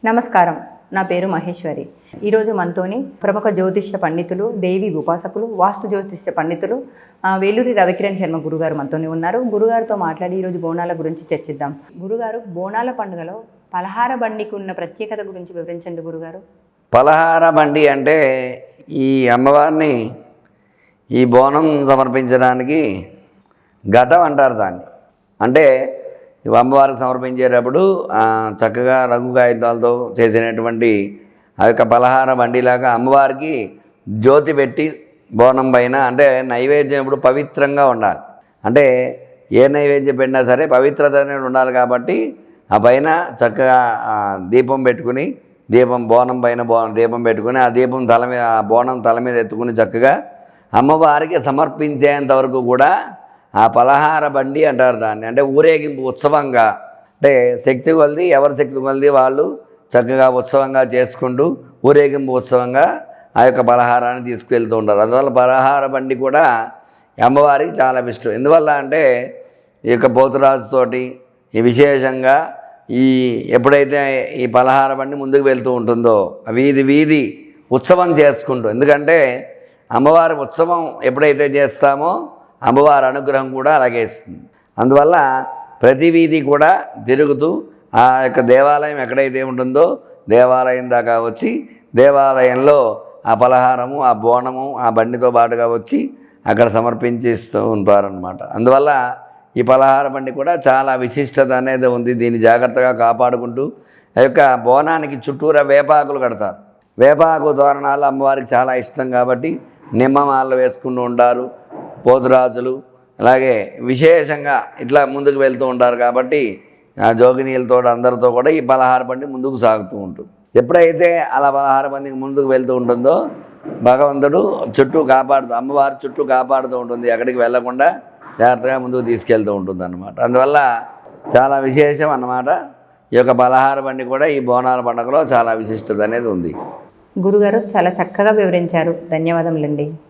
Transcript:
నమస్కారం. నా పేరు మహేశ్వరి. ఈరోజు మనతోని ప్రముఖ జ్యోతిష్య పండితులు, దేవి ఉపాసకులు, వాస్తు జ్యోతిష్య పండితులు వేలూరి రవికిరణ్ శర్మ గురుగారు మనతోని ఉన్నారు. గురుగారితో మాట్లాడి ఈరోజు బోనాల గురించి చర్చిద్దాం. గురుగారు, బోనాల పండుగలో పలహార బండికి ఉన్న ప్రత్యేకత గురించి వివరించండి గురుగారు. పలహార బండి అంటే ఈ అమ్మవారిని ఈ బోనం సమర్పించడానికి ఘటం అంటారు దాన్ని. అంటే అమ్మవారికి సమర్పించేటప్పుడు చక్కగా రంగు కాగితాలతో చేసినటువంటి ఆ యొక్క పలహార బండిలాగా అమ్మవారికి జ్యోతి పెట్టి బోనం పైన, అంటే నైవేద్యం ఇప్పుడు పవిత్రంగా ఉండాలి. అంటే ఏ నైవేద్యం పెట్టినా సరే పవిత్రత అనేది ఉండాలి. కాబట్టి ఆ పైన చక్కగా దీపం పెట్టుకుని, బోనం పైన దీపం పెట్టుకుని, ఆ దీపం తల మీద, ఆ బోనం తల మీద ఎత్తుకుని చక్కగా అమ్మవారికి సమర్పించేంత వరకు కూడా ఆ పలహార బండి అంటారు దాన్ని. అంటే ఊరేగింపు ఉత్సవంగా, అంటే శక్తి కొలది, ఎవరి శక్తి కొలది వాళ్ళు చక్కగా ఉత్సవంగా చేసుకుంటూ ఊరేగింపు ఉత్సవంగా ఆ యొక్క పలహారాన్ని తీసుకువెళ్తూ ఉంటారు. అందువల్ల పలహార బండి కూడా అమ్మవారికి చాలా ఇష్టం. ఎందువల్ల అంటే ఈ యొక్క పోతురాజుతోటి ఈ విశేషంగా ఎప్పుడైతే ఈ పలహార బండి ముందుకు వెళ్తూ ఉంటుందో వీధి వీధి ఉత్సవం చేసుకుంటూ, ఎందుకంటే అమ్మవారి ఉత్సవం ఎప్పుడైతే చేస్తామో అమ్మవారి అనుగ్రహం కూడా అలాగే ఇస్తుంది. అందువల్ల ప్రతి వీధి కూడా తిరుగుతూ ఆ యొక్క దేవాలయం ఎక్కడైతే ఉంటుందో దేవాలయం దాకా వచ్చి, దేవాలయంలో ఆ పలహారము, ఆ బోనము ఆ బండితో పాటుగా వచ్చి అక్కడ సమర్పించిస్తూ ఉంటారనమాట. అందువల్ల ఈ పలహార బండి కూడా చాలా విశిష్టత అనేది ఉంది. దీన్ని జాగ్రత్తగా కాపాడుకుంటూ ఆ యొక్క బోనానికి చుట్టూరా వేపాకులు కడతారు. వేపాకు తోరణాలు అమ్మవారికి చాలా ఇష్టం కాబట్టి నిమ్మమాలలు వేసుకుంటూ ఉంటారు పోతురాజులు. అలాగే విశేషంగా ఇట్లా ముందుకు వెళ్తూ ఉంటారు కాబట్టి ఆ జోగినీలతో అందరితో కూడా ఈ పలహార బండి ముందుకు సాగుతూ ఉంటుంది. ఎప్పుడైతే అలా పలహార బండికి ముందుకు వెళ్తూ ఉంటుందో భగవంతుడు అమ్మవారి చుట్టూ కాపాడుతూ ఉంటుంది. ఎక్కడికి వెళ్లకుండా జాగ్రత్తగా ముందుకు తీసుకెళ్తూ ఉంటుంది అన్నమాట. అందువల్ల చాలా విశేషం అన్నమాట. ఈ యొక్క పలహార బండి కూడా ఈ బోనాల పండుగలో చాలా విశిష్టత అనేది ఉంది. గురుగారు చాలా చక్కగా వివరించారు. ధన్యవాదములండి.